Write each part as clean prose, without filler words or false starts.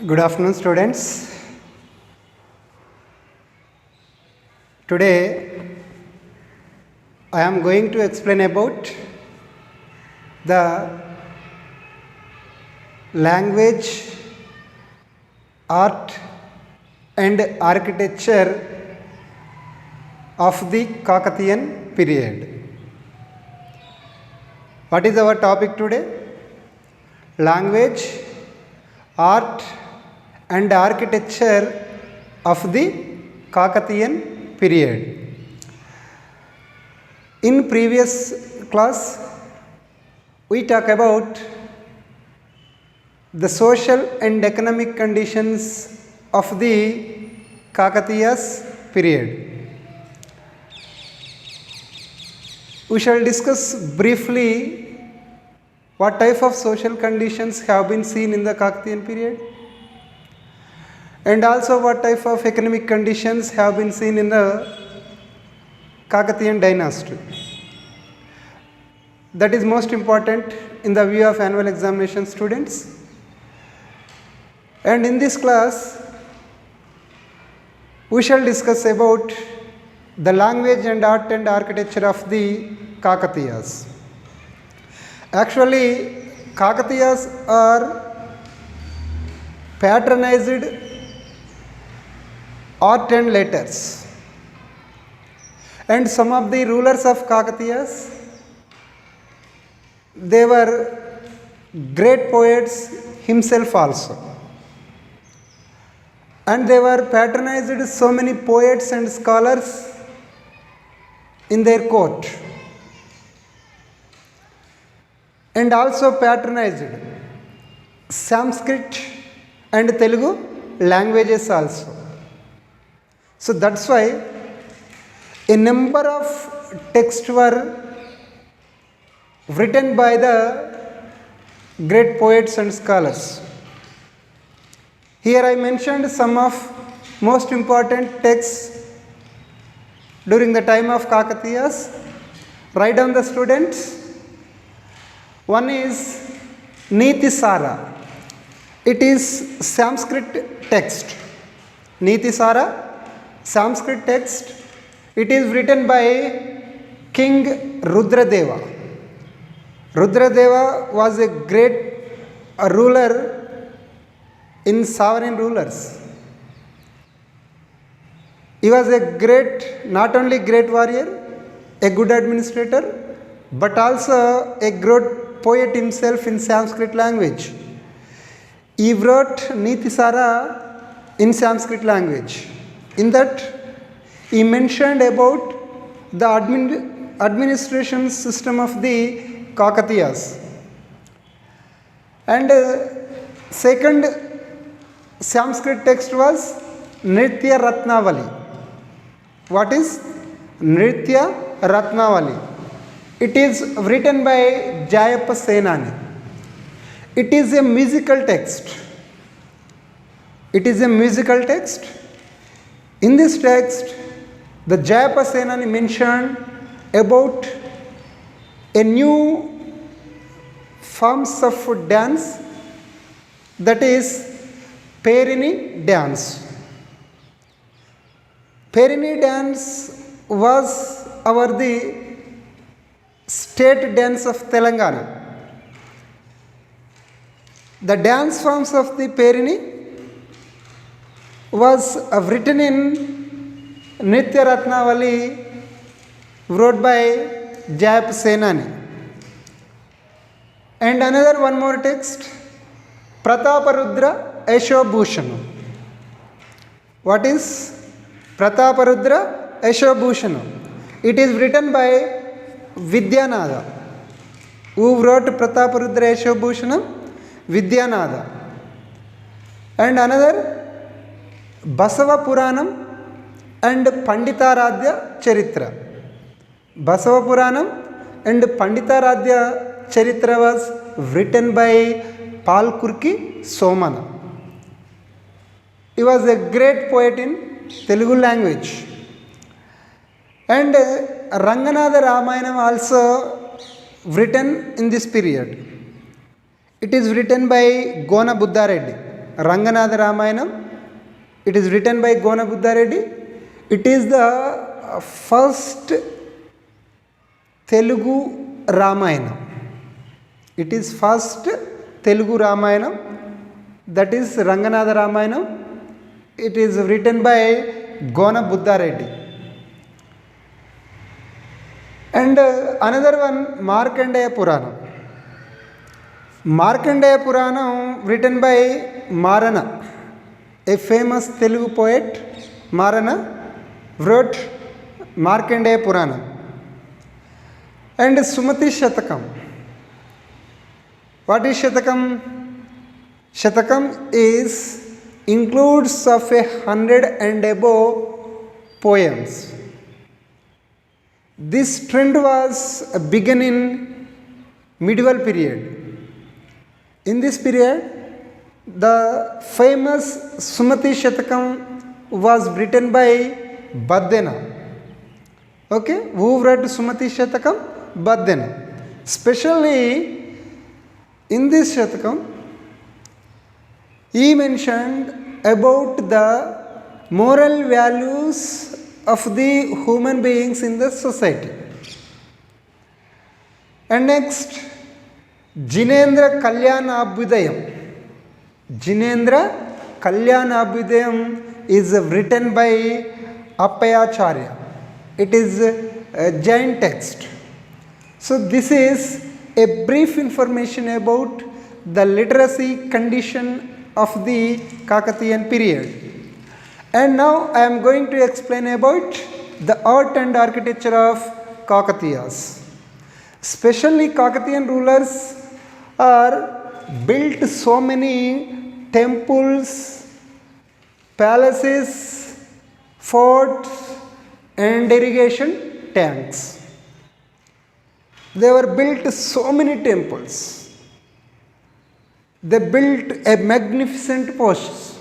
Good afternoon, students. Today, I am going to explain about the language, art, and architecture of the Kakatiyan period. What is our topic today? Language, art, and architecture of the Kakatiyan period. In previous class, we talk about the social and economic conditions of the Kakatiyas period. We shall discuss briefly what type of social conditions have been seen in the Kakatiyan period, and also what type of economic conditions have been seen in the Kakatiyan dynasty. That is most important in the view of annual examination students. And in this class, we shall discuss about the language and art and architecture of the Kakatiyas. Actually, Kakatiyas are patronized art and letters, and some of the rulers of Kakatiyas, they were great poets himself also, and they were patronized so many poets and scholars in their court, and also patronized Sanskrit and Telugu languages also. So that's why a number of texts were written by the great poets and scholars. Here I mentioned some of most important texts during the time of Kakatiyas. Write down the students. One is Niti Sara. It is Sanskrit text. Niti Sara, Sanskrit text. It is written by King Rudradeva. Rudradeva was a great ruler in sovereign rulers. He was a great, not only great warrior, a good administrator, but also a great poet himself in Sanskrit language. He wrote Niti Sara in Sanskrit language. In that, he mentioned about the administration system of the Kakatiyas. And second Sanskrit text was Nritya Ratnavali. What is Nritya Ratnavali? It is written by Jayappa Senani. It is a musical text. It is a musical text. In this text, the Jayappa Senani mentioned about a new forms of dance, that is Perini dance. Perini dance was the state dance of Telangana. The dance forms of the Perini was written in Nritya Ratnavali, wrote by Jayappa Senani. And another one more text, Prataparudra Yashobhushanam. What is Prataparudra Yashobhushanam? It is written by Vidyanatha. Who wrote Prataparudra Yashobhushanam? Vidyanatha. And another Basava Puranam and Panditaradhya Charitra. Basava Puranam and Panditaradhya Charitra was written by Palkurki Somana. He was a great poet in Telugu language. And Ranganatha Ramayanam also written in this period. It is written by Gona Buddha Reddy. Ranganatha Ramayanam. It is written by Gona Buddha Reddy. It is the first Telugu Ramayana. It is first Telugu Ramayana, that is Ranganatha Ramayanam. It is written by Gona Buddha Reddy. And another one, Markandeya Puranam. Markandeya Puranam written by Marana, a famous Telugu poet. Marana wrote Markandeya Puranam. And Sumati Shatakam. What is Shatakam? Shatakam includes of 100 and above poems. This trend was begun in medieval period. In this period, the famous Sumati Shatakam was written by Baddena. Okay, who wrote Sumati Shatakam? Baddena. Especially in this Shatakam, he mentioned about the moral values of the human beings in the society. And next, Jinendra Kalyana Abhyudayam. Jinendra Kalyana Abhyudayam is written by Appayacharya. It is a Jain text. So this is a brief information about the literacy condition of the Kakatiyan period. And now I am going to explain about the art and architecture of Kakatiyas. Especially Kakatiyan rulers are built so many temples, palaces, forts and irrigation tanks. They were built so many temples. They built a magnificent posts.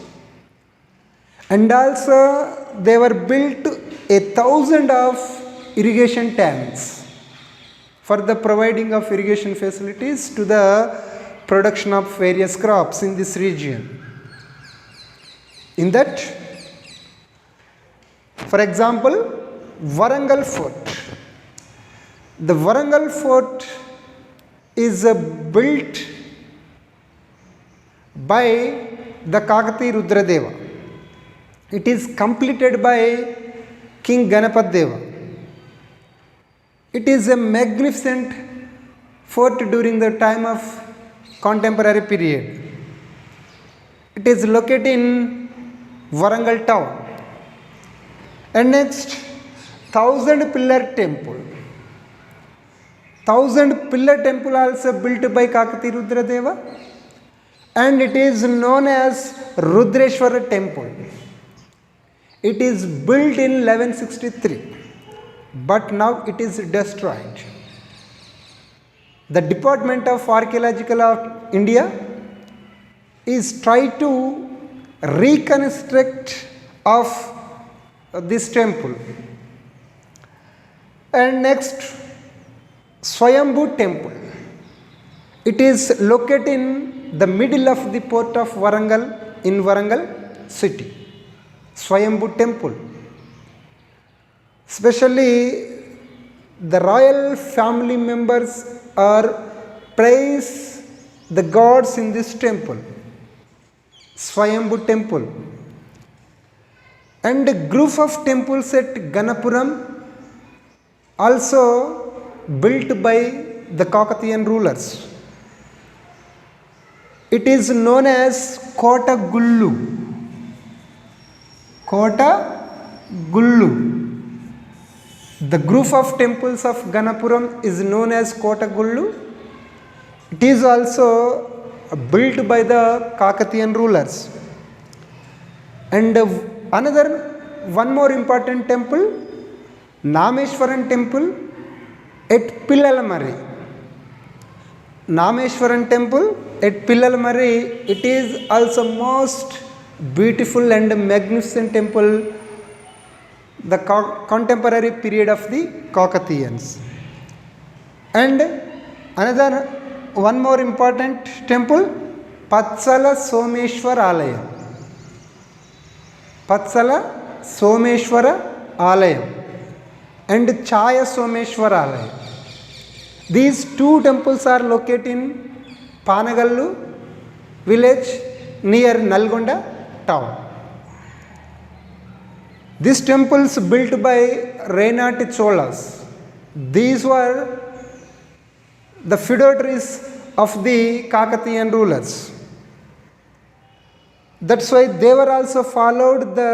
And also they were built 1,000 of irrigation tanks for the providing of irrigation facilities to the production of various crops in this region. In that, for example, Warangal Fort. The Warangal Fort is built by the Kakati Rudradeva. It is completed by King Ganapati Deva. It is a magnificent fort during the time of contemporary period. It is located in Warangal town. And next, 1,000 pillar temple. 1,000 pillar temple also built by Kakati Rudradeva, and it is known as Rudreshwara temple. It is built in 1163, but now it is destroyed. The Department of Archaeological of India is trying to reconstruct of this temple. And next, Swayambhu temple. It is located in the middle of the port of Warangal in Warangal city. Swayambhu temple. Especially the royal family members are praise the gods in this temple. Swayambhu temple. And a group of temples at Ganapuram also built by the Kakatiyan rulers. It is known as Kota Gullu. Kota Gullu. The group of temples of Ganapuram is known as Kota Gullu. It is also built by the Kakatiyan rulers. And one more important temple, Nameshwaran temple at Pillalamari. Nameshwaran temple at Pillalamari, it is also most beautiful and magnificent temple, the contemporary period of the Kakatiyans. And one more important temple, పచ్చల సోమేశ్వర ఆలయం, పచ్చల సోమేశ్వర ఆలయం and Chaya Someshwara ఆలయం. These two temples are located in Panagallu village near Nalgonda town. These temples built by Renati Cholas. These were the feudatories of the Kakatiyan rulers. That's why they were also followed the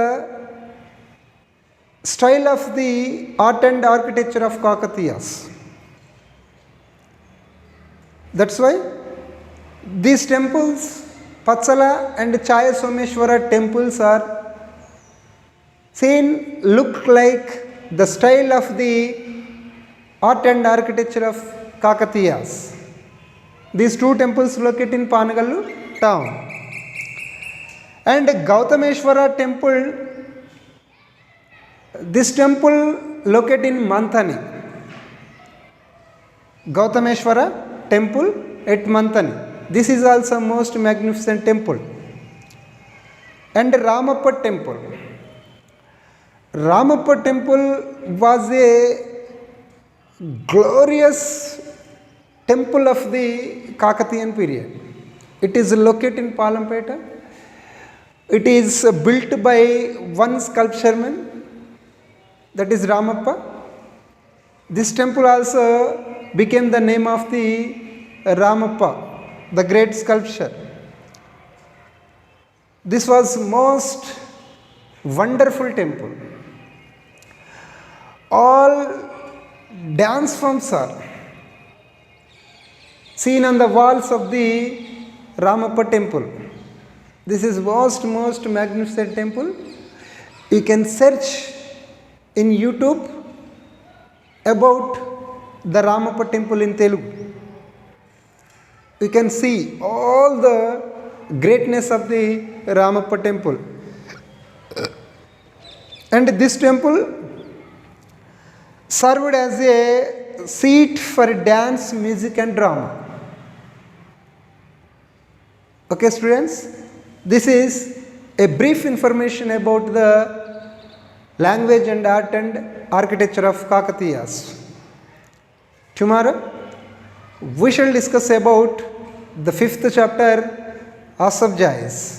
style of the art and architecture of Kakatiyas. That's why these temples, Patsala and Chaya Someshwara temples, are seen look like the style of the art and architecture of Kakatiyas. These two temples located in Panagallu town. And Gautameshwara temple, this temple located in Manthani. Gautameshwara temple at Manthani. This is also most magnificent temple. And Ramappa temple. Ramappa temple was a glorious temple of the Kakatiyan period. It is located in Palampeta. It is built by one sculptureman, that is Ramappa. This temple also became the name of the Ramappa, the great sculpture. This was most wonderful temple. All dance forms are seen on the walls of the Ramappa temple. This is most magnificent temple. You can search in YouTube about the Ramappa temple in Telugu. You can see all the greatness of the Ramappa temple. And this temple served as a seat for dance, music and drama. Okay students, this is a brief information about the language and art and architecture of Kakatiyas. Tomorrow we shall discuss about the 5th chapter, Asapjayas.